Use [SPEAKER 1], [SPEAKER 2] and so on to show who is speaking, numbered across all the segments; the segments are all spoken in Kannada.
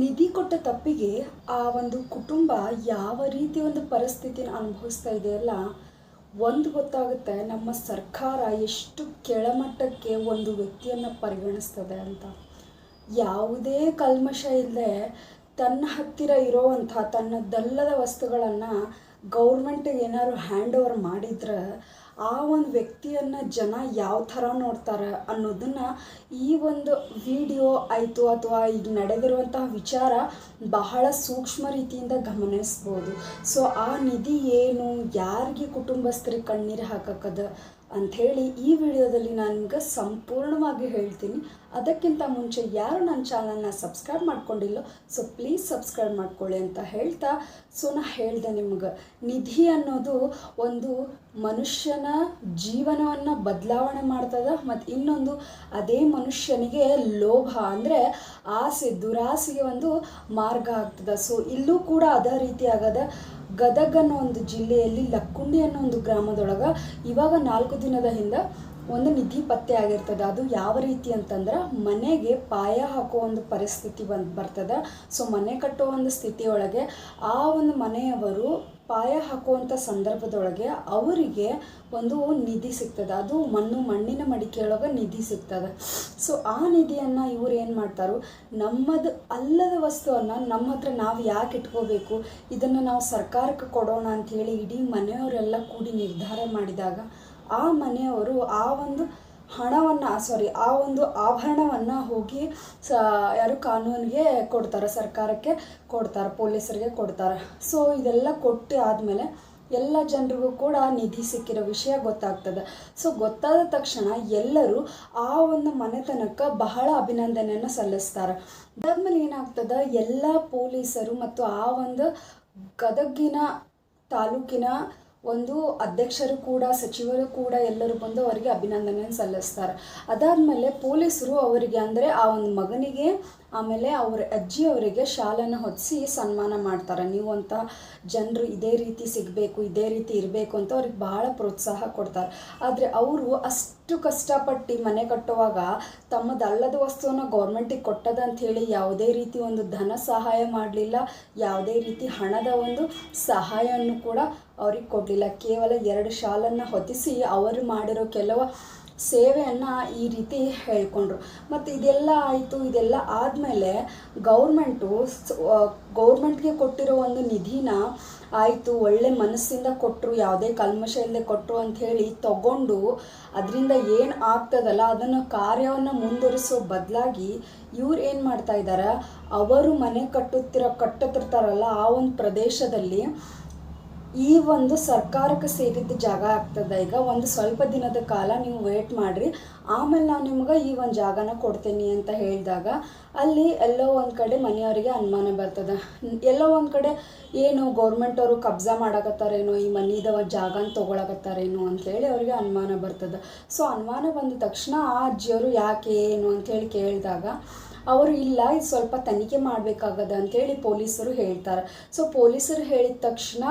[SPEAKER 1] ನಿಧಿ ಕೊಟ್ಟ ತಪ್ಪಿಗೆ ಆ ಒಂದು ಕುಟುಂಬ ಯಾವ ರೀತಿ ಒಂದು ಪರಿಸ್ಥಿತಿನ ಅನುಭವಿಸ್ತಾ ಇದೆಯಲ್ಲ, ಒಂದು ಗೊತ್ತಾಗುತ್ತೆ ನಮ್ಮ ಸರ್ಕಾರ ಎಷ್ಟು ಕೆಳಮಟ್ಟಕ್ಕೆ ಒಂದು ವ್ಯಕ್ತಿಯನ್ನು ಪರಿಗಣಿಸ್ತದೆ ಅಂತ. ಯಾವುದೇ ಕಲ್ಮಶ ಇಲ್ಲದೆ ತನ್ನ ಹತ್ತಿರ ಇರೋವಂಥ ತನ್ನದಲ್ಲದ ವಸ್ತುಗಳನ್ನು ಗೌರ್ಮೆಂಟಿಗೆ ಏನಾದ್ರು ಹ್ಯಾಂಡ್ ಓವರ್ ಮಾಡಿದ್ರೆ ಆ ಒಂದು ವ್ಯಕ್ತಿಯನ್ನು ಜನ ಯಾವ ಥರ ನೋಡ್ತಾರೆ ಅನ್ನೋದನ್ನು ಈ ಒಂದು ವಿಡಿಯೋ ಆಯಿತು ಅಥವಾ ಈಗ ನಡೆದಿರುವಂತಹ ವಿಚಾರ ಬಹಳ ಸೂಕ್ಷ್ಮ ರೀತಿಯಿಂದ ಗಮನಿಸ್ಬೋದು. ಸೊ ಆ ನಿಧಿ ಏನು, ಯಾರಿಗೆ ಕುಟುಂಬಸ್ಥರಿಗೆ ಕಣ್ಣೀರು ಹಾಕಕ್ಕದ ಅಂಥೇಳಿ ಈ ವಿಡಿಯೋದಲ್ಲಿ ನಾನು ನಿಮ್ಗೆ ಸಂಪೂರ್ಣವಾಗಿ ಹೇಳ್ತೀನಿ. ಅದಕ್ಕಿಂತ ಮುಂಚೆ ಯಾರು ನನ್ನ ಚಾನಲ್ನ ಸಬ್ಸ್ಕ್ರೈಬ್ ಮಾಡ್ಕೊಂಡಿಲ್ಲೋ ಸೊ ಪ್ಲೀಸ್ ಸಬ್ಸ್ಕ್ರೈಬ್ ಮಾಡ್ಕೊಳ್ಳಿ ಅಂತ ಹೇಳ್ತಾ, ಸೊ ನಾ ಹೇಳಿದೆ ನಿಮ್ಗೆ, ನಿಧಿ ಅನ್ನೋದು ಒಂದು ಮನುಷ್ಯನ ಜೀವನವನ್ನು ಬದಲಾವಣೆ ಮಾಡ್ತದೆ. ಮತ್ತು ಇನ್ನೊಂದು ಅದೇ ಮನುಷ್ಯನಿಗೆ ಲೋಭ ಅಂದರೆ ಆಸೆ, ದುರಾಸೆಗೆ ಒಂದು ಮಾರ್ಗ ಆಗ್ತದೆ. ಸೊ ಇಲ್ಲೂ ಕೂಡ ಅದೇ ರೀತಿ ಆಗದ. ಗದಗ ಅನ್ನೋ ಒಂದು ಜಿಲ್ಲೆಯಲ್ಲಿ ಲಕ್ಕುಂಡಿ ಅನ್ನೋ ಒಂದು ಗ್ರಾಮದೊಳಗೆ ಇವಾಗ 4 ದಿನದ ಹಿಂದೆ ಒಂದು ನಿಧಿ ಪತ್ತೆ ಆಗಿರ್ತದೆ. ಅದು ಯಾವ ರೀತಿ ಅಂತಂದ್ರೆ ಮನೆಗೆ ಪಾಯ ಹಾಕೋ ಒಂದು ಪರಿಸ್ಥಿತಿ ಬರ್ತದೆ. ಸೊ ಮನೆ ಕಟ್ಟೋ ಒಂದು ಸ್ಥಿತಿಯೊಳಗೆ ಆ ಒಂದು ಮನೆಯವರು ಪಾಯ ಹಾಕುವಂಥ ಸಂದರ್ಭದೊಳಗೆ ಅವರಿಗೆ ಒಂದು ನಿಧಿ ಸಿಗ್ತದೆ. ಅದು ಮಣ್ಣಿನ ಮಡಿಕೆಯೊಳಗೆ ನಿಧಿ ಸಿಗ್ತದೆ. ಸೊ ಆ ನಿಧಿಯನ್ನು ಇವ್ರು ಏನು ಮಾಡ್ತಾರೋ, ನಮ್ಮದು ಅಲ್ಲದ ವಸ್ತುವನ್ನು ನಮ್ಮ ಹತ್ರ ನಾವು ಯಾಕೆ ಇಟ್ಕೋಬೇಕು, ಇದನ್ನು ನಾವು ಸರ್ಕಾರಕ್ಕೆ ಕೊಡೋಣ ಅಂಥೇಳಿ ಇಡೀ ಮನೆಯವರೆಲ್ಲ ಕೂಡಿ ನಿರ್ಧಾರ ಮಾಡಿದಾಗ ಆ ಮನೆಯವರು ಆ ಒಂದು ಆ ಒಂದು ಆಭರಣವನ್ನು ಹೋಗಿ ಯಾರು ಕಾನೂನಿಗೆ ಕೊಡ್ತಾರೆ, ಸರ್ಕಾರಕ್ಕೆ ಕೊಡ್ತಾರೆ, ಪೊಲೀಸರಿಗೆ ಕೊಡ್ತಾರೆ. ಸೊ ಇದೆಲ್ಲ ಕೊಟ್ಟು ಆದಮೇಲೆ ಎಲ್ಲ ಜನರಿಗೂ ಕೂಡ ನಿಧಿ ಸಿಕ್ಕಿರೋ ವಿಷಯ ಗೊತ್ತಾಗ್ತದೆ. ಸೊ ಗೊತ್ತಾದ ತಕ್ಷಣ ಎಲ್ಲರೂ ಆ ಒಂದು ಮನೆತನಕ್ಕೆ ಬಹಳ ಅಭಿನಂದನೆಯನ್ನು ಸಲ್ಲಿಸ್ತಾರೆ. ಅದಾದ್ಮೇಲೆ ಏನಾಗ್ತದೆ, ಎಲ್ಲ ಪೊಲೀಸರು ಮತ್ತು ಆ ಒಂದು ಗದಗಿನ ತಾಲೂಕಿನ ಒಂದು ಅಧ್ಯಕ್ಷರು ಕೂಡ, ಸಚಿವರು ಕೂಡ ಎಲ್ಲರೂ ಬಂದು ಅವರಿಗೆ ಅಭಿನಂದನೆಯನ್ನು ಸಲ್ಲಿಸ್ತಾರೆ. ಅದಾದಮೇಲೆ ಪೊಲೀಸರು ಅವರಿಗೆ ಅಂದರೆ ಆ ಒಂದು ಮಗನಿಗೆ ಆಮೇಲೆ ಅವರ ಅಜ್ಜಿಯವರಿಗೆ ಶಾಲನ್ನು ಹೊದಿಸಿ ಸನ್ಮಾನ ಮಾಡ್ತಾರೆ. ನೀವು ಅಂತ ಜನರು ಇದೇ ರೀತಿ ಸಿಗಬೇಕು, ಇದೇ ರೀತಿ ಇರಬೇಕು ಅಂತ ಅವ್ರಿಗೆ ಬಹಳ ಪ್ರೋತ್ಸಾಹ ಕೊಡ್ತಾರೆ. ಆದರೆ ಅವರು ಅಷ್ಟು ಕಷ್ಟಪಟ್ಟು ಮನೆ ಕಟ್ಟುವಾಗ ತಮ್ಮದಲ್ಲದ ವಸ್ತುವನ್ನು ಗೌರ್ಮೆಂಟಿಗೆ ಕೊಟ್ಟದ ಅಂಥೇಳಿ ಯಾವುದೇ ರೀತಿ ಒಂದು ಧನ ಸಹಾಯ ಮಾಡಲಿಲ್ಲ, ಯಾವುದೇ ರೀತಿ ಹಣದ ಒಂದು ಸಹಾಯವನ್ನು ಕೂಡ ಅವ್ರಿಗೆ ಕೊಡಲಿಲ್ಲ. ಕೇವಲ 2 ಶಾಲನ್ನು ಹೊದಿಸಿ ಅವರು ಮಾಡಿರೋ ಕೆಲವು ಸೇವೆಯನ್ನು ಈ ರೀತಿ ಹೇಳ್ಕೊಂಡ್ರು. ಮತ್ತು ಇದೆಲ್ಲ ಆಯಿತು. ಇದೆಲ್ಲ ಆದಮೇಲೆ ಗೌರ್ಮೆಂಟ್ಗೆ ಕೊಟ್ಟಿರೋ ಒಂದು ನಿಧಿನ ಆಯಿತು, ಒಳ್ಳೆ ಮನಸ್ಸಿಂದ ಕೊಟ್ಟರು, ಯಾವುದೇ ಕಲ್ಮಶ ಇಲ್ಲದೆ ಕೊಟ್ಟರು ಅಂಥೇಳಿ ತಗೊಂಡು ಅದರಿಂದ ಏನು ಆಗ್ತದಲ್ಲ ಅದನ್ನು ಕಾರ್ಯವನ್ನು ಮುಂದುವರಿಸೋ ಬದಲಾಗಿ ಇವ್ರು ಏನು ಮಾಡ್ತಾ ಇದ್ದಾರೆ, ಅವರು ಮನೆ ಕಟ್ಟುತ್ತಿರ್ತಾರಲ್ಲ ಆ ಒಂದು ಪ್ರದೇಶದಲ್ಲಿ ಈ ಒಂದು ಸರ್ಕಾರಕ್ಕೆ ಸೇರಿದ್ದ ಜಾಗ ಆಗ್ತದೆ. ಈಗ ಒಂದು ಸ್ವಲ್ಪ ದಿನದ ಕಾಲ ನೀವು ವೇಟ್ ಮಾಡಿರಿ, ಆಮೇಲೆ ನಾನು ನಿಮ್ಗೆ ಈ ಒಂದು ಜಾಗನ ಕೊಡ್ತೀನಿ ಅಂತ ಹೇಳಿದಾಗ ಅಲ್ಲಿ ಎಲ್ಲೋ ಒಂದು ಕಡೆ ಮನೆಯವರಿಗೆ ಅನುಮಾನ ಬರ್ತದೆ. ಎಲ್ಲೋ ಒಂದು ಕಡೆ ಏನು ಗೌರ್ಮೆಂಟ್ ಅವರು ಕಬ್ಜಾ ಮಾಡಕತ್ತಾರೇನೋ, ಈ ಮನೆದ ಜಾಗನ ತೊಗೊಳಕತ್ತಾರೇನೋ ಅಂಥೇಳಿ ಅವರಿಗೆ ಅನುಮಾನ ಬರ್ತದೆ. ಸೊ ಅನುಮಾನ ಬಂದ ತಕ್ಷಣ ಆ ಅಜ್ಜಿಯವರು ಯಾಕೆ ಏನು ಅಂಥೇಳಿ ಕೇಳಿದಾಗ ಅವರು ಇಲ್ಲ, ಇದು ಸ್ವಲ್ಪ ತನಿಖೆ ಮಾಡಬೇಕಾಗದ ಅಂಥೇಳಿ ಪೊಲೀಸರು ಹೇಳ್ತಾರೆ. ಸೊ ಪೊಲೀಸರು ಹೇಳಿದ ತಕ್ಷಣ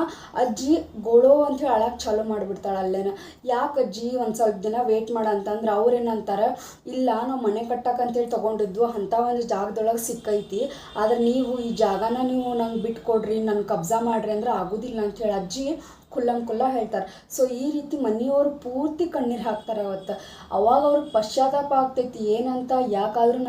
[SPEAKER 1] ಅಜ್ಜಿ ಗೋಳೋ ಅಂಥೇಳಿ ಅಳಕ್ಕೆ ಚಾಲೂ ಮಾಡಿಬಿಡ್ತಾಳೆ ಅಲ್ಲೇನ. ಯಾಕೆ ಅಜ್ಜಿ ಒಂದು ಸ್ವಲ್ಪ ದಿನ ವೇಟ್ ಮಾಡ ಅಂತಂದ್ರೆ ಅವ್ರೇನಂತಾರೆ, ಇಲ್ಲ ನಾವು ಮನೆ ಕಟ್ಟಕ್ಕಂತೇಳಿ ತೊಗೊಂಡಿದ್ವು, ಅಂಥ ಒಂದು ಜಾಗದೊಳಗೆ ಸಿಕ್ಕೈತಿ, ಆದರೆ ನೀವು ಈ ಜಾಗನ ನೀವು ನಂಗೆ ಬಿಟ್ಕೊಡ್ರಿ, ನನ್ನ ಕಬ್ಜಾ ಮಾಡಿರಿ ಅಂದ್ರೆ ಆಗೋದಿಲ್ಲ ಅಂಥೇಳಿ ಅಜ್ಜಿ ಖುಲ್ಲಂಖುಲ್ಲ ಹೇಳ್ತಾರೆ. ಸೊ ಈ ರೀತಿ ಮನೆಯವರು ಪೂರ್ತಿ ಕಣ್ಣೀರು ಹಾಕ್ತಾರೆ. ಅವತ್ತು ಅವಾಗ ಅವ್ರಿಗೆ ಪಶ್ಚಾತ್ತಾಪ ಆಗ್ತೈತಿ, ಏನಂತ ಯಾಕಾದ್ರೂ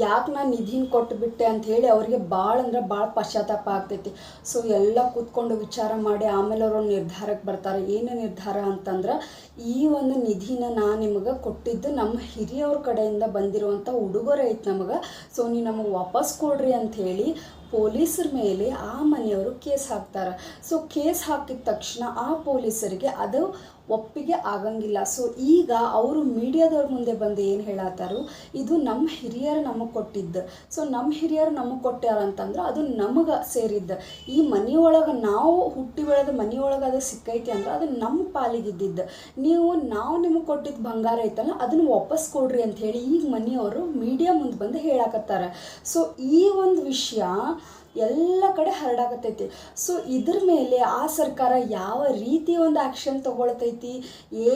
[SPEAKER 1] ಯಾಕೆ ನಾನು ನಿಧಿನ ಕೊಟ್ಟುಬಿಟ್ಟೆ ಅಂಥೇಳಿ ಅವ್ರಿಗೆ ಭಾಳ ಅಂದ್ರೆ ಭಾಳ ಪಶ್ಚಾತ್ತಾಪ ಆಗ್ತೈತಿ. ಸೊ ಎಲ್ಲ ಕೂತ್ಕೊಂಡು ವಿಚಾರ ಮಾಡಿ ಆಮೇಲೆ ಅವರು ನಿರ್ಧಾರಕ್ಕೆ ಬರ್ತಾರೆ. ಏನು ನಿರ್ಧಾರ ಅಂತಂದ್ರೆ, ಈ ಒಂದು ನಿಧಿನ ನಾನು ನಿಮಗೆ ಕೊಟ್ಟಿದ್ದು ನಮ್ಮ ಹಿರಿಯವ್ರ ಕಡೆಯಿಂದ ಬಂದಿರುವಂಥ ಉಡುಗೊರೆ ಐತೆ ನಮಗೆ, ಸೊ ನೀವು ನಮಗೆ ವಾಪಸ್ ಕೊಡ್ರಿ ಅಂಥೇಳಿ ಪೊಲೀಸರ ಮೇಲೆ ಆ ಮನೆಯವರು ಕೇಸ್ ಹಾಕ್ತಾರೆ. ಸೊ ಕೇಸ್ ಹಾಕಿದ ತಕ್ಷಣ ಆ ಪೊಲೀಸರಿಗೆ ಅದು ಒಪ್ಪಿಗೆ ಆಗಂಗಿಲ್ಲ. ಸೊ ಈಗ ಅವರು ಮೀಡಿಯಾದವ್ರ ಮುಂದೆ ಬಂದು ಏನು ಹೇಳತ್ತಾರು, ಇದು ನಮ್ಮ ಹಿರಿಯರು ನಮಗೆ ಕೊಟ್ಟಿದ್ದು, ಸೊ ನಮ್ಮ ಹಿರಿಯರು ನಮಗೆ ಕೊಟ್ಟಾರ ಅಂತಂದ್ರೆ ಅದು ನಮಗೆ ಸೇರಿದ್ದು. ಈ ಮನೆಯೊಳಗೆ ನಾವು ಹುಟ್ಟಿ ಬೆಳೆದ ಮನೆಯೊಳಗೆ ಅದು ಸಿಕ್ಕೈತಿ ಅಂದ್ರೆ ಅದು ನಮ್ಮ ಪಾಲಿಗಿದ್ದಿದ್ದು. ನಾವು ನಿಮಗೆ ಕೊಟ್ಟಿದ್ದು ಬಂಗಾರ ಐತಲ್ಲ ಅದನ್ನು ವಾಪಸ್ ಕೊಡ್ರಿ ಅಂಥೇಳಿ ಈಗ ಮನೆಯವರು ಮೀಡಿಯಾ ಮುಂದೆ ಬಂದು ಹೇಳಕತ್ತಾರೆ. ಸೊ ಈ ಒಂದು ವಿಷಯ ಎಲ್ಲ ಕಡೆ ಹರಡಾಕತ್ತೈತಿ. ಸೊ ಇದ್ರ ಮೇಲೆ ಆ ಸರ್ಕಾರ ಯಾವ ರೀತಿ ಒಂದು ಆ್ಯಕ್ಷನ್ ತೊಗೊಳ್ತೈತಿ,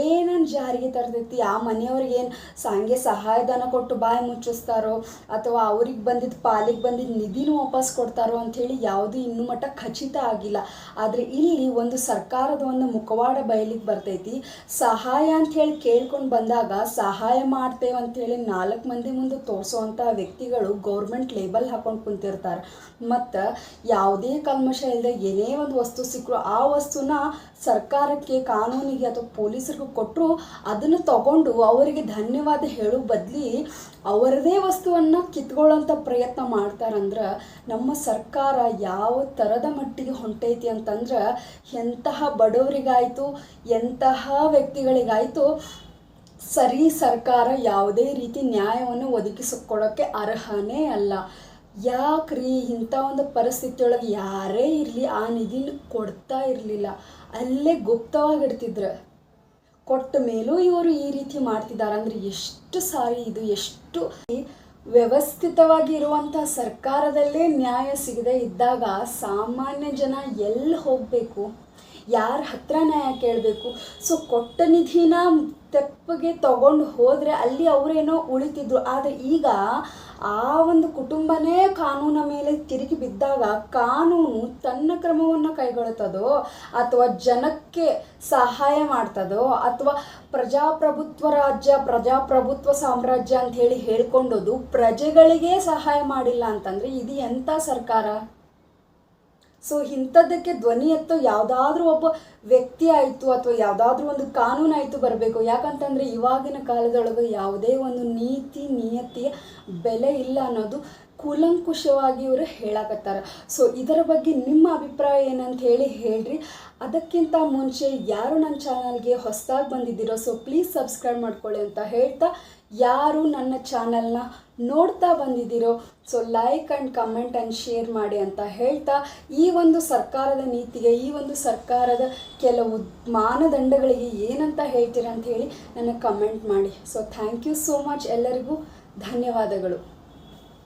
[SPEAKER 1] ಏನನ್ನು ಜಾರಿಗೆ ತರ್ತೈತಿ, ಆ ಮನೆಯವ್ರಿಗೆ ಏನು ಹಂಗೆ ಸಹಾಯಧನ ಕೊಟ್ಟು ಬಾಯಿ ಮುಚ್ಚಿಸ್ತಾರೋ ಅಥವಾ ಅವ್ರಿಗೆ ಬಂದಿದ್ದ ಪಾಲಿಗೆ ಬಂದಿದ್ದ ನಿಧಿನೂ ವಾಪಸ್ ಕೊಡ್ತಾರೋ ಅಂಥೇಳಿ ಯಾವುದೂ ಇನ್ನೂ ಮಟ್ಟ ಖಚಿತ ಆಗಿಲ್ಲ. ಆದರೆ ಇಲ್ಲಿ ಒಂದು ಸರ್ಕಾರದ ಒಂದು ಮುಖವಾಡ ಬಯಲಿಗೆ ಬರ್ತೈತಿ. ಸಹಾಯ ಅಂಥೇಳಿ ಕೇಳ್ಕೊಂಡು ಬಂದಾಗ ಸಹಾಯ ಮಾಡ್ತೇವೆ ಅಂಥೇಳಿ 4 ಮಂದಿ ಮುಂದೆ ತೋರಿಸೋವಂಥ ವ್ಯಕ್ತಿಗಳು ಗೌರ್ಮೆಂಟ್ ಲೇಬಲ್ ಹಾಕೊಂಡು ಕುಂತಿರ್ತಾರೆ. ಮತ್ತು ಯಾವುದೇ ಕಲ್ಮಶ ಇಲ್ಲದೆ ಏನೇ ಒಂದು ವಸ್ತು ಸಿಕ್ಕರು ಆ ವಸ್ತುನ ಸರ್ಕಾರಕ್ಕೆ, ಕಾನೂನಿಗೆ ಅಥವಾ ಪೊಲೀಸರಿಗೂ ಕೊಟ್ಟರು ಅದನ್ನು ತಗೊಂಡು ಅವರಿಗೆ ಧನ್ಯವಾದ ಹೇಳೋ ಬದಲಿ ಅವರದೇ ವಸ್ತುವನ್ನು ಕಿತ್ಕೊಳ್ಳೋಂಥ ಪ್ರಯತ್ನ ಮಾಡ್ತಾರಂದ್ರೆ ನಮ್ಮ ಸರ್ಕಾರ ಯಾವ ಥರದ ಮಟ್ಟಿಗೆ ಹೊಂಟೈತಿ ಅಂತಂದ್ರೆ ಎಂತಹ ಬಡವರಿಗಾಯಿತು ಎಂತಹ ವ್ಯಕ್ತಿಗಳಿಗಾಯಿತು ಸರಿ ಸರ್ಕಾರ ಯಾವುದೇ ರೀತಿ ನ್ಯಾಯವನ್ನು ಒದಗಿಸಿಕೊಡೋಕ್ಕೆ ಅರ್ಹನೇ ಅಲ್ಲ. ಯಾಕ್ರಿ ಇಂಥ ಒಂದು ಪರಿಸ್ಥಿತಿಯೊಳಗೆ ಯಾರೇ ಇರಲಿ ಆ ನಿಧಿನ ಕೊಡ್ತಾ ಇರಲಿಲ್ಲ, ಅಲ್ಲೇ ಗುಪ್ತವಾಗಿಡ್ತಿದ್ರು. ಕೊಟ್ಟ ಮೇಲೂ ಇವರು ಈ ರೀತಿ ಮಾಡ್ತಿದ್ದಾರೆ ಅಂದರೆ ಎಷ್ಟು ಸಾರಿ ಇದು, ಎಷ್ಟು ವ್ಯವಸ್ಥಿತವಾಗಿ ಇರುವಂಥ ಸರ್ಕಾರದಲ್ಲೇ ನ್ಯಾಯ ಸಿಗದೆ ಇದ್ದಾಗ ಸಾಮಾನ್ಯ ಜನ ಎಲ್ಲಿ ಹೋಗಬೇಕು, ಯಾರ ಹತ್ರ ನ್ಯಾಯ ಕೇಳಬೇಕು? ಸೊ ಕೊಟ್ಟ ನಿಧಿನ ತೆಪ್ಪಗೆ ತಗೊಂಡು ಹೋದರೆ ಅಲ್ಲಿ ಅವರೇನೋ ಉಳಿತಿದ್ರು. ಆದರೆ ಈಗ ಆ ಒಂದು ಕುಟುಂಬನೇ ಕಾನೂನ ಮೇಲೆ ತಿರುಗಿ ಬಿದ್ದಾಗ ಕಾನೂನು ತನ್ನ ಕ್ರಮವನ್ನು ಕೈಗೊಳ್ಳುತ್ತದೋ ಅಥವಾ ಜನಕ್ಕೆ ಸಹಾಯ ಮಾಡ್ತದೋ ಅಥವಾ ಪ್ರಜಾಪ್ರಭುತ್ವ ರಾಜ್ಯ, ಪ್ರಜಾಪ್ರಭುತ್ವ ಸಾಮ್ರಾಜ್ಯ ಅಂತ ಹೇಳಿ ಹೇಳ್ಕೊಂಡೋದು ಪ್ರಜೆಗಳಿಗೆ ಸಹಾಯ ಮಾಡಿಲ್ಲ ಅಂತಂದರೆ ಇದು ಎಂಥ ಸರ್ಕಾರ? ಸೊ ಇಂಥದ್ದಕ್ಕೆ ಧ್ವನಿ ಎತ್ತೋ ಯಾವುದಾದ್ರೂ ಒಬ್ಬ ವ್ಯಕ್ತಿ ಆಯಿತು ಅಥವಾ ಯಾವುದಾದ್ರೂ ಒಂದು ಕಾನೂನು ಆಯಿತು ಬರಬೇಕು. ಯಾಕಂತಂದರೆ ಇವಾಗಿನ ಕಾಲದೊಳಗೆ ಯಾವುದೇ ಒಂದು ನೀತಿ ನಿಯತಿಯ ಬೆಲೆ ಇಲ್ಲ ಅನ್ನೋದು ಕೂಲಂಕುಷವಾಗಿ ಇವರು ಹೇಳಕತ್ತಾರೆ. ಸೊ ಇದರ ಬಗ್ಗೆ ನಿಮ್ಮ ಅಭಿಪ್ರಾಯ ಏನಂತ ಹೇಳ್ರಿ. ಅದಕ್ಕಿಂತ ಮುಂಚೆ ಯಾರು ನನ್ನ ಚಾನಲ್ಗೆ ಹೊಸದಾಗಿ ಬಂದಿದ್ದೀರೋ ಸೊ ಪ್ಲೀಸ್ ಸಬ್ಸ್ಕ್ರೈಬ್ ಮಾಡ್ಕೊಳ್ಳಿ ಅಂತ ಹೇಳ್ತಾ, ಯಾರು ನನ್ನ ಚಾನಲ್ನ ನೋಡ್ತಾ ಬಂದಿದ್ದೀರೋ so like and comment and share ಮಾಡಿ ಅಂತ ಹೇಳ್ತಾ, ಈ ಒಂದು ಸರ್ಕಾರದ ನೀತಿಗೆ, ಈ ಒಂದು ಸರ್ಕಾರದ ಕೆಲವು ಮಾನದಂಡಗಳಿಗೆ ಏನಂತ ಹೇಳ್ತೀರ ಅಂತ ಹೇಳಿ ನನಗೆ ಕಮೆಂಟ್ ಮಾಡಿ. So thank you so much, ಎಲ್ಲರಿಗೂ ಧನ್ಯವಾದಗಳು.